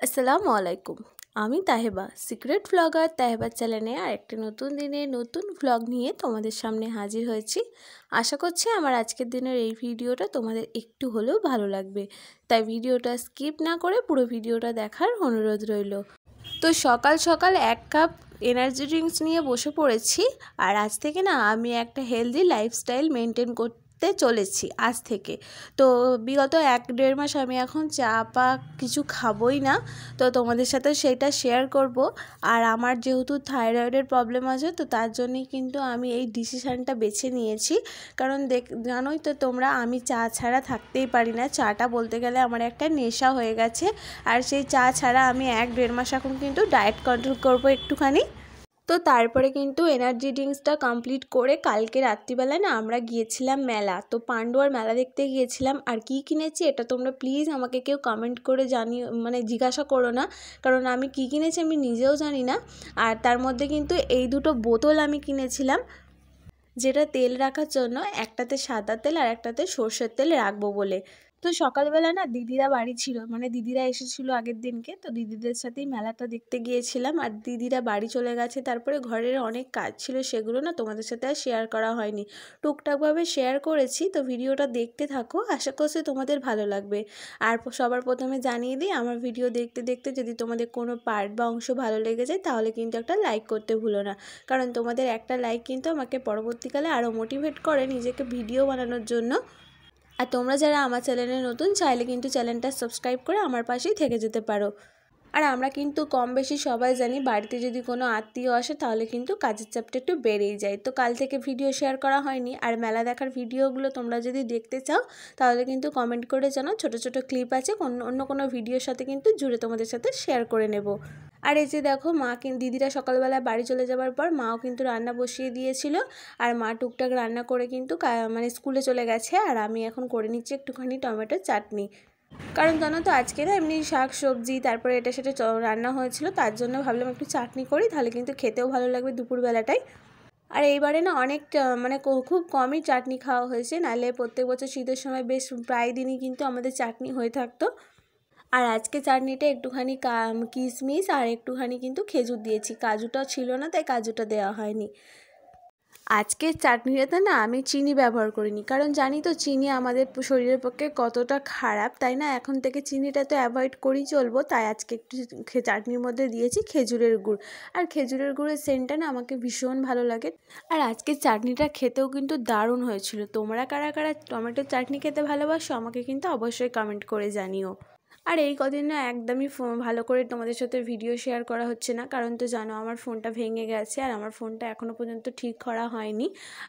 আসসালামু আলাইকুম। আমি তাহেবা, সিক্রেট ভ্লগার তাহেবা চ্যানেলে আরেকটি নতুন দিনে নতুন ভ্লগ নিয়ে তোমাদের সামনে হাজির হয়েছি। আশা করছি আমার আজকের দিনের এই ভিডিওটা তোমাদের একটু হলেও ভালো লাগবে, তাই ভিডিওটা স্কিপ না করে পুরো ভিডিওটা দেখার অনুরোধ রইল। তো সকাল সকাল 1 কাপ এনার্জি ড্রিঙ্কস নিয়ে বসে পড়েছি। আর আজ থেকে না আমি একটা হেলদি লাইফস্টাইল মেনটেন করতে চলেছি আজ থেকে। তো বিগত 1-1.5 মাস আমি এখন চা পা কিছু খাবই না। তো তোমাদের সাথে সেটা শেয়ার করব। আর আমার যেহেতু থাইরয়েডের প্রবলেম আছে, তো তার জন্যই কিন্তু আমি এই ডিসিশানটা বেছে নিয়েছি। কারণ জানোই তো তোমরা, আমি চা ছাড়া থাকতেই পারি না। চাটা বলতে গেলে আমার একটা নেশা হয়ে গেছে। আর সেই চা ছাড়া আমি 1-1.5 মাস এখন কিন্তু ডায়েট কন্ট্রোল করব একটুখানি। তো তারপরে কিন্তু এনার্জি ড্রিঙ্কসটা কমপ্লিট করে কালকে রাত্রিবেলায় না আমরা গিয়েছিলাম মেলা। তো পান্ডুয়ার মেলা দেখতে গিয়েছিলাম। আর কি কিনেছি এটা তোমরা প্লিজ আমাকে কেউ কমেন্ট করে জানিও, মানে জিজ্ঞাসা করো না, কারণ আমি কি কিনেছি আমি নিজেও জানি না। আর তার মধ্যে কিন্তু এই দুটো বোতল আমি কিনেছিলাম, যেটা তেল রাখার জন্য, একটাতে সাদা তেল আর একটাতে সর্ষের তেল রাখবো বলে। তো সকালবেলা না দিদিরা বাড়ি ছিল, মানে দিদিরা এসেছিলো আগের দিনকে। তো দিদিদের সাথেই মেলাটা দেখতে গিয়েছিলাম। আর দিদিরা বাড়ি চলে গেছে। তারপরে ঘরের অনেক কাজ ছিল, সেগুলো না তোমাদের সাথে আর শেয়ার করা হয়নি, টুকটাকভাবে শেয়ার করেছি। তো ভিডিওটা দেখতে থাকো, আশা করছি তোমাদের ভালো লাগবে। আর সবার প্রথমে জানিয়ে দিই, আমার ভিডিও দেখতে দেখতে যদি তোমাদের কোনো পার্ট বা অংশ ভালো লেগে যায় তাহলে কিন্তু একটা লাইক করতে ভুলো না, কারণ তোমাদের একটা লাইক কিন্তু আমাকে পরবর্তীকালে আরও মোটিভেট করে নিজেকে ভিডিও বানানোর জন্য। আর তোমরা যারা আমার চ্যানেলে নতুন, চাইলে কিন্তু চ্যানেলটা সাবস্ক্রাইব করে আমার পাশেই থেকে যেতে পারো। আর আমরা কিন্তু কম বেশি সবাই জানি, বাড়িতে যদি কোনো আত্মীয় আসে তাহলে কিন্তু কাজের চাপটা একটু বেড়েই যায়। তো কাল থেকে ভিডিও শেয়ার করা হয়নি। আর মেলা দেখার ভিডিওগুলো তোমরা যদি দেখতে চাও তাহলে কিন্তু কমেন্ট করে জানাও, ছোটো ছোটো ক্লিপ আছে অন্য কোনো ভিডিওর সাথে কিন্তু জুড়ে তোমাদের সাথে শেয়ার করে নেব। আর এই যে দেখো, দিদিরা সকালবেলা বাড়ি চলে যাওয়ার পর মাও কিন্তু রান্না বসিয়ে দিয়েছিল। আর মা টুকটাক রান্না করে কিন্তু মানে স্কুলে চলে গেছে। আর আমি এখন করে নিচ্ছি একটুখানি টমেটোর চাটনি, কারণ জানো তো আজকে না এমনি শাক সবজি তারপরে এটা সেটা রান্না হয়েছিল, তার জন্য ভাবলাম একটু চাটনি করি, তাহলে কিন্তু খেতেও ভালো লাগবে দুপুরবেলাটায়। আর এইবারে না অনেক মানে খুব কমই চাটনি খাওয়া হয়েছে, নাহলে প্রত্যেক বছর শীতের সময় বেশ প্রায় দিনই কিন্তু আমাদের চাটনি হয়ে থাকতো। আর আজকে চাটনিটা একটুখানি কিশমিশ আর একটুখানি কিন্তু খেজুর দিয়েছি, কাজুটা ছিল না তাই কাজুটা দেওয়া হয়নি। আজকের চাটনিটাতে না আমি চিনি ব্যবহার করিনি, কারণ জানি তো চিনি আমাদের শরীরের পক্ষে কতটা খারাপ, তাই না এখন থেকে চিনিটা তো অ্যাভয়েড করেই চলবো। তাই আজকে একটু চাটনির মধ্যে দিয়েছি খেজুরের গুড়। আর খেজুরের গুড়ের সেন্টটা না আমাকে ভীষণ ভালো লাগে। আর আজকের চাটনিটা খেতেও কিন্তু দারুণ হয়েছিল। তোমরা কারা কারা টমেটোর চাটনি খেতে ভালোবাসো আমাকে কিন্তু অবশ্যই কমেন্ট করে জানিও। আর এই কদিন না একদমই ভালো করে তোমাদের সাথে ভিডিও শেয়ার করা হচ্ছে না, কারণ তো জানো আমার ফোনটা ভেঙে গেছে আর আমার ফোনটা এখনও পর্যন্ত ঠিক করা হয়নি।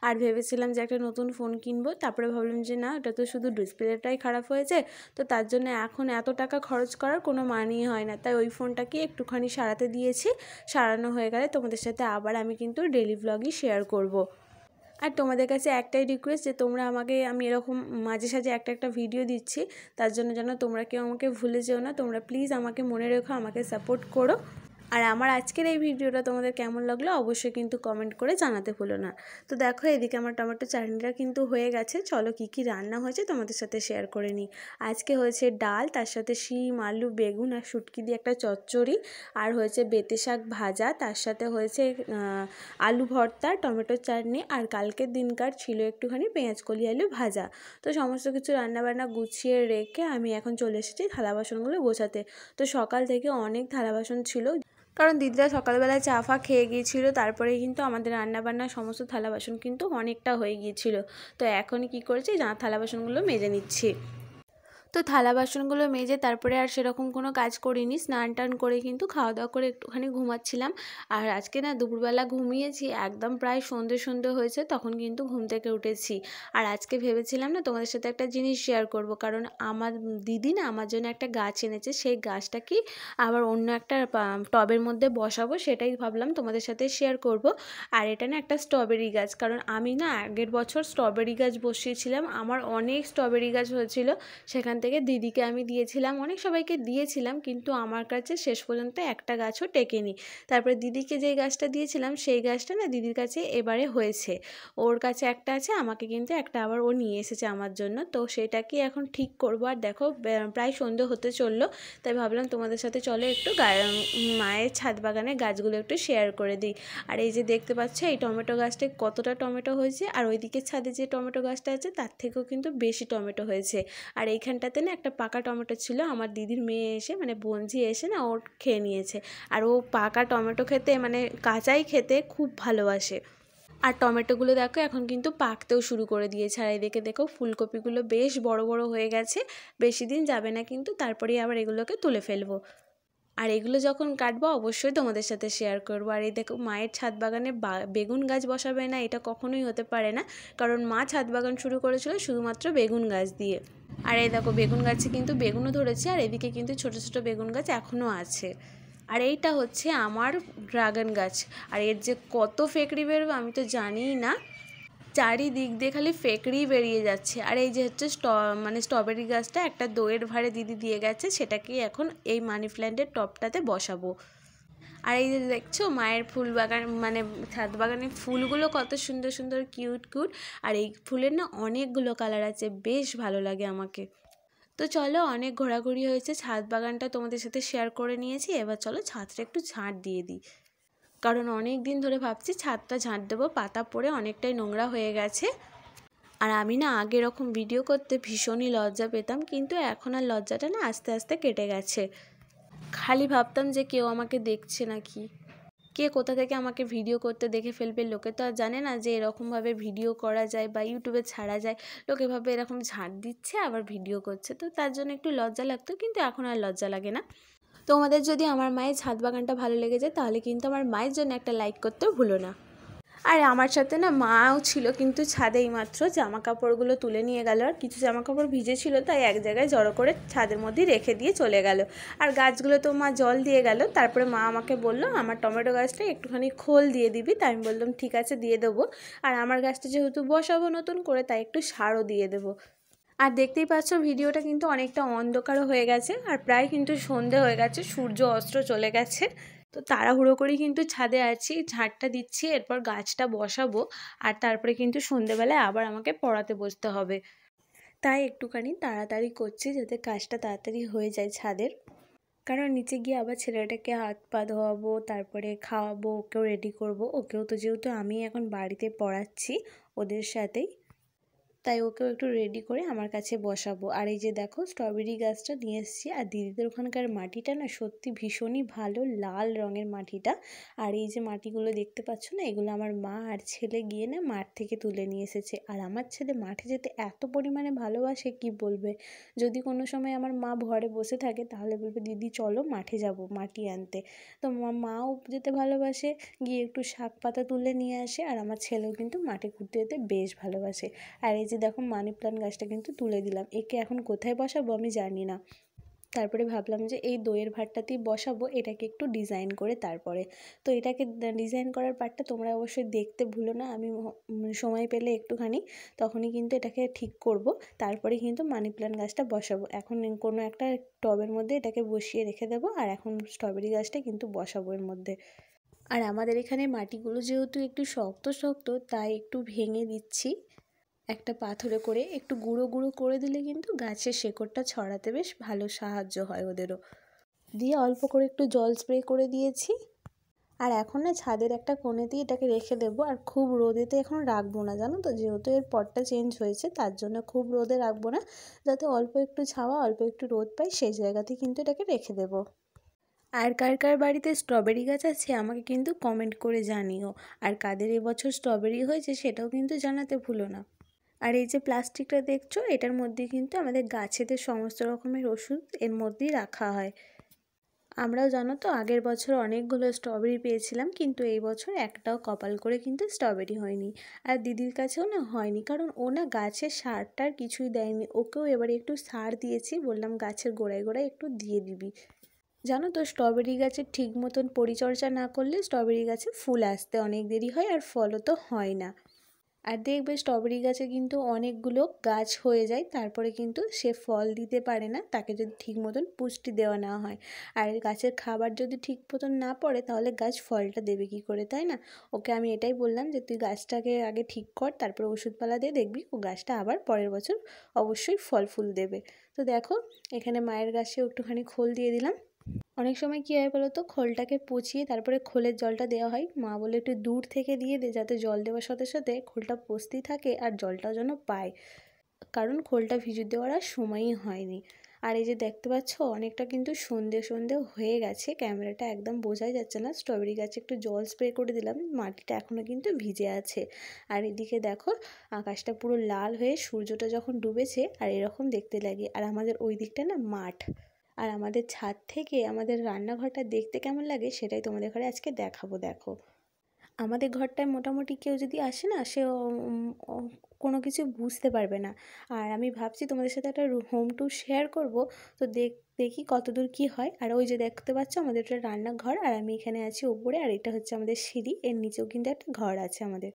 আর ভেবেছিলাম যে একটা নতুন ফোন কিনবো, তারপরে ভাবলাম যে না, ওটা তো শুধু ডিসপ্লেটাই খারাপ হয়েছে, তো তার জন্য এখন এত টাকা খরচ করার কোনো মানেই হয় না। তাই ওই ফোনটাকে একটুখানি সারাতে দিয়েছি, সারানো হয়ে গেলে তোমাদের সাথে আবার আমি কিন্তু ডেলি ভ্লগই শেয়ার করব। আর তোমাদের কাছে একটাই রিকোয়েস্ট, যে তোমরা আমাকে, আমি এরকম মাঝে সাঝে একটা ভিডিও দিচ্ছি, তার জন্য যেন তোমরা কেউ আমাকে ভুলে যেও না। তোমরা প্লিজ আমাকে মনে রেখো, আমাকে সাপোর্ট করো। আর আমার আজকের এই ভিডিওটা তোমাদের কেমন লাগলো অবশ্যই কিন্তু কমেন্ট করে জানাতে ভুলো না। তো দেখো এদিকে আমার টমেটো চাটনিটা কিন্তু হয়ে গেছে। চলো কি কি রান্না হয়েছে তোমাদের সাথে শেয়ার করে নিই। আজকে হয়েছে ডাল, তার সাথে শিম আলু বেগুন আর শুটকি দিয়ে একটা চচ্চড়ি, আর হয়েছে বেতে শাক ভাজা, তার সাথে হয়েছে আলু ভর্তা, টমেটো চাটনি, আর কালকের দিনকার ছিল একটুখানি পেঁয়াজকলি আলু ভাজা। তো সমস্ত কিছু রান্নাবান্না গুছিয়ে রেখে আমি এখন চলে এসেছি থালা বাসনগুলো গোছাতে। তো সকাল থেকে অনেক থালা বাসন ছিল, কারণ দিদিরা সকালবেলায় চা ফা খেয়ে গিয়েছিলো, তারপরে কিন্তু আমাদের রান্নাবান্নার সমস্ত থালা বাসন কিন্তু অনেকটা হয়ে গিয়েছিল। তো এখনই কী করেছি, থালা বাসনগুলো মেজে নিচ্ছি। তো থালা বাসনগুলো মেজে তারপরে আর সেরকম কোনো কাজ করিনি, স্নান টান করে কিন্তু খাওয়া দাওয়া করে একটুখানি ঘুমাচ্ছিলাম। আর আজকে না দুপুরবেলা ঘুমিয়েছি, একদম প্রায় সন্ধে হয়েছে তখন কিন্তু ঘুম থেকে উঠেছি। আর আজকে ভেবেছিলাম না তোমাদের সাথে একটা জিনিস শেয়ার করব, কারণ আমার দিদি না আমার জন্য একটা গাছ এনেছে, সেই গাছটা কি আবার অন্য একটা টবের মধ্যে বসাবো, সেটাই ভাবলাম তোমাদের সাথে শেয়ার করব। আর এটা না একটা স্ট্রবেরি গাছ, কারণ আমি না আগের বছর স্ট্রবেরি গাছ বসিয়েছিলাম, আমার অনেক স্ট্রবেরি গাছ হয়েছিল, সেখান থেকে দিদিকে আমি দিয়েছিলাম, অনেক সবাইকে দিয়েছিলাম, কিন্তু আমার কাছে শেষ পর্যন্ত একটা গাছও টেকেনি। তারপরে দিদিকে যেই গাছটা দিয়েছিলাম সেই গাছটা না দিদির কাছে এবারে হয়েছে, ওর কাছে একটা আছে, আমাকে কিন্তু একটা আবার ও নিয়ে এসেছে আমার জন্য। তো সেটাকে এখন ঠিক করবো। আর দেখো প্রায় সন্ধে হতে চললো, তাই ভাবলাম তোমাদের সাথে চলো একটু মায়ের ছাদ বাগানে গাছগুলো একটু শেয়ার করে দিই। আর এই যে দেখতে পাচ্ছ এই টমেটো গাছটায় কতটা টমেটো হয়েছে, আর ওইদিকে ছাদে যে টমেটো গাছটা আছে তার থেকেও কিন্তু বেশি টমেটো হয়েছে। আর এইখানটাতে না একটা পাকা টমেটো ছিল, আমার দিদির মেয়ে এসে মানে বোনঝি এসে না ওর খেয়ে নিয়েছে। আর ও পাকা টমেটো খেতে মানে কাঁচাই খেতে খুব ভালোবাসে। আর টমেটোগুলো দেখো এখন কিন্তু পাকতেও শুরু করে দিয়েছে। আর এদিকে দেখো ফুলকপিগুলো বেশ বড় বড় হয়ে গেছে, বেশি দিন যাবে না কিন্তু, তারপরেই আবার এগুলোকে তুলে ফেলবো। আর এগুলো যখন কাটবো অবশ্যই তোমাদের সাথে শেয়ার করবো। আর এই দেখো মায়ের ছাদ বাগানে বেগুন গাছ বসাবে না এটা কখনোই হতে পারে না, কারণ মা ছাদ বাগান শুরু করেছিল শুধুমাত্র বেগুন গাছ দিয়ে। আর এই দেখো বেগুন গাছে কিন্তু বেগুনও ধরেছে, আর এদিকে কিন্তু ছোট ছোট বেগুন গাছ এখনও আছে। আর এইটা হচ্ছে আমার ড্রাগন গাছ, আর এর যে কত ফেকড়ি বেরোবে আমি তো জানিই না, চারিদিক দিয়ে খালি ফেকড়ি বেরিয়ে যাচ্ছে। আর এই যে হচ্ছে স্ট্রবেরি গাছটা একটা দইয়ের ভাঁড়ে দিদি দিয়ে গেছে, সেটাকে এখন এই মানি প্ল্যান্টের টবটাতে বসাবো। আর এই যে দেখছো মায়ের ফুল বাগান মানে ছাদ বাগানের ফুলগুলো কত সুন্দর সুন্দর কিউট কিউট, আর এই ফুলের না অনেকগুলো কালার আছে, বেশ ভালো লাগে আমাকে। তো চলো অনেক ঘোরাঘুরি হয়েছে, ছাদ বাগানটা তোমাদের সাথে শেয়ার করে নিয়েছি, এবার চলো ছাদটা একটু ঝাঁট দিয়ে দিই, কারণ অনেক দিন ধরে ভাবছি ছাদটা ঝাঁট দেবো, পাতা পড়ে অনেকটাই নোংরা হয়ে গেছে। আর আমি না আগে এরকম ভিডিও করতে ভীষণই লজ্জা পেতাম, কিন্তু এখন আর লজ্জাটা না আস্তে আস্তে কেটে গেছে। খালি ভাবতাম যে কেউ আমাকে দেখছে নাকি, কে কোথা থেকে আমাকে ভিডিও করতে দেখে ফেলবে। লোকে তো আর জানে না যে এরকমভাবে ভিডিও করা যায় বা ইউটিউবে ছাড়া যায়। লোকে ভাবে এরকম ঝাঁট দিচ্ছে আবার ভিডিও করছে, তো তার জন্য একটু লজ্জা লাগতো, কিন্তু এখন আর লজ্জা লাগে না। তোমাদের যদি আমার মায়ের ছাদ বাগানটা ভালো লেগে যায় তাহলে কিন্তু আমার মায়ের জন্য একটা লাইক করতেও ভুলো না। আর আমার সাথে না মাও ছিল, কিন্তু ছাদেই মাত্র জামা কাপড়গুলো তুলে নিয়ে গেল, আর কিছু জামা কাপড় ভিজে ছিল তাই এক জায়গায় জড়ো করে ছাদের মধ্যে রেখে দিয়ে চলে গেল। আর গাছগুলো তো মা জল দিয়ে গেল, তারপরে মা আমাকে বললো আমার টমেটো গাছটা একটুখানি খোল দিয়ে দিবি, তাই আমি বললাম ঠিক আছে দিয়ে দেবো। আর আমার গাছটা যেহেতু বসাবো নতুন করে তাই একটু সারও দিয়ে দেবো। আর দেখতেই পাচ্ছ ভিডিওটা কিন্তু অনেকটা অন্ধকারও হয়ে গেছে, আর প্রায় কিন্তু সন্ধে হয়ে গেছে, সূর্য অস্ত চলে গেছে। তো তাড়াহুড়ো করেই কিন্তু ছাদে আছি, ঝাঁটটা দিচ্ছি, এরপর গাছটা বসাবো, আর তারপরে কিন্তু সন্ধেবেলায় আবার আমাকে পড়াতে বসতে হবে, তাই একটুখানি তাড়াতাড়ি করছি যাতে কাজটা তাড়াতাড়ি হয়ে যায় ছাদের। কারণ নিচে গিয়ে আবার ছেলেটাকে হাত পা ধোয়াবো, তারপরে খাওয়াবো, ওকেও রেডি করব, ওকেও তো যেহেতু আমি এখন বাড়িতে পড়াচ্ছি ওদের সাথেই, তাই ওকেও একটু রেডি করে আমার কাছে বসাবো। আর এই যে দেখো স্ট্রবেরি গাছটা নিয়ে এসেছি, আর দিদিদের ওখানকার মাটিটা না সত্যি ভীষণই ভালো, লাল রঙের মাটিটা। আর এই যে মাটিগুলো দেখতে পাচ্ছ না, এগুলো আমার মা আর ছেলে গিয়ে না মাঠ থেকে তুলে নিয়ে এসেছে। আর আমার ছেলে মাঠে যেতে এত পরিমাণে ভালোবাসে কি বলবে, যদি কোনো সময় আমার মা ঘরে বসে থাকে তাহলে বলবে দিদি চলো মাঠে যাব মাটি আনতে। তো মাও যেতে ভালোবাসে, গিয়ে একটু শাক পাতা তুলে নিয়ে আসে, আর আমার ছেলেও কিন্তু মাঠে ঘুরতে যেতে বেশ ভালোবাসে। আর এই যে দেখো মানি প্ল্যান্ট গাছটা কিন্তু তুলে দিলাম, একে এখন কোথায় বসাবো আমি জানি না। তারপরে ভাবলাম যে এই দইয়ের ভাঁড়টাতেই বসাবো, এটাকে একটু ডিজাইন করে তারপরে। তো এটাকে ডিজাইন করার পার্টটা তোমরা অবশ্যই দেখতে ভুলো না, আমি সময় পেলে একটুখানি তখনই কিন্তু এটাকে ঠিক করব, তারপরে কিন্তু মানি প্ল্যান্ট গাছটা বসাবো। এখন কোনো একটা টবের মধ্যে এটাকে বসিয়ে রেখে দেবো, আর এখন স্ট্রবেরি গাছটা কিন্তু বসাবো এর মধ্যে। আর আমাদের এখানে মাটিগুলো যেহেতু একটু শক্ত শক্ত তাই একটু ভেঙে দিচ্ছি একটা পাথরে করে, একটু গুঁড়ো গুঁড়ো করে দিলে কিন্তু গাছের শেকড়টা ছড়াতে বেশ ভালো সাহায্য হয় ওদেরও। দিয়ে অল্প করে একটু জল স্প্রে করে দিয়েছি। আর এখন না ছাদের একটা কোণেতেই এটাকে রেখে দেবো, আর খুব রোদেতে এখন রাখবো না, জানো তো, যেহেতু এর পটটা চেঞ্জ হয়েছে তার জন্য খুব রোদে রাখবো না, যাতে অল্প একটু ছাওয়া অল্প একটু রোদ পাই সেই জায়গাতেই কিন্তু এটাকে রেখে দেবো। আর কার কার বাড়িতে স্ট্রবেরি গাছ আছে আমাকে কিন্তু কমেন্ট করে জানিও, আর কাদের এবছর স্ট্রবেরি হয়েছে সেটাও কিন্তু জানাতে ভুলো না। আর এই যে প্লাস্টিকটা দেখছো এটার মধ্যে কিন্তু আমাদের গাছেদের সমস্ত রকমের ওষুধ এর মধ্যেই রাখা হয়। আমরাও জানো তো আগের বছর অনেকগুলো স্ট্রবেরি পেয়েছিলাম, কিন্তু এই বছর একটাও কপাল করে কিন্তু স্ট্রবেরি হয়নি। আর দিদির কাছেও না হয়নি, কারণ ও না গাছের সারটার কিছুই দেয়নি, ওকেও এবারে একটু সার দিয়েছি, বললাম গাছের গোড়ায় গোড়ায় একটু দিয়ে দিবি। জানো তো স্ট্রবেরি গাছের ঠিক মতন পরিচর্যা না করলে স্ট্রবেরি গাছে ফুল আসতে অনেক দেরি হয় আর ফলও তো হয় না। আর দেখবে স্ট্রবেরি গাছে কিন্তু অনেকগুলো গাছ হয়ে যায়, তারপরে কিন্তু সে ফল দিতে পারে না, তাকে যদি ঠিক মতন পুষ্টি দেওয়া না হয়। আর গাছের খাবার যদি ঠিক মতন না পড়ে তাহলে গাছ ফলটা দেবে কী করে, তাই না? ওকে আমি এটাই বললাম যে তুই গাছটাকে আগে ঠিক কর, তারপরে ওষুধপালা দিয়ে দেখবি ও গাছটা আবার পরের বছর অবশ্যই ফল ফুল দেবে। তো দেখো এখানে মায়ের গাছেও একটুখানি খোল দিয়ে দিলাম। অনেক সময় কী হয় বলো তো, খোলটাকে পচিয়ে তারপরে খোলের জলটা দেওয়া হয়। মা বলে একটু দূর থেকে দিয়ে দে, যাতে জল দেওয়ার সাথে সাথে খোলটা পচতেই থাকে আর জলটাও যেন পায়, কারণ খোলটা ভিজে দেওয়ার আর সময়ই হয়নি। আর এই যে দেখতে পাচ্ছ অনেকটা কিন্তু সন্ধে সন্ধে হয়ে গেছে, ক্যামেরাটা একদম বোঝাই যাচ্ছে না। স্ট্রবেরি গাছে একটু জল স্প্রে করে দিলাম, মাটিটা এখনও কিন্তু ভিজে আছে। আর এদিকে দেখো আকাশটা পুরো লাল হয়ে সূর্যটা যখন ডুবেছে আর এরকম দেখতে লাগে। আর আমাদের ওই দিকটা না মাঠ, আর আমাদের ছাদ থেকে আমাদের রান্নাঘরটা দেখতে কেমন লাগে সেটাই তোমাদের ঘরে আজকে দেখাবো। দেখো আমাদের ঘরটায় মোটামুটি কেউ যদি আসে না, সে কোনো কিছু বুঝতে পারবে না। আর আমি ভাবছি তোমাদের সাথে একটা হোম ট্যুর শেয়ার করব, তো দেখি কতদূর কী হয়। আর ওই যে দেখতে পাচ্ছ আমাদের একটা রান্নাঘর, আর আমি এখানে আছি ওপরে, আর এটা হচ্ছে আমাদের সিঁড়ি, এর নিচেও কিন্তু একটা ঘর আছে আমাদের।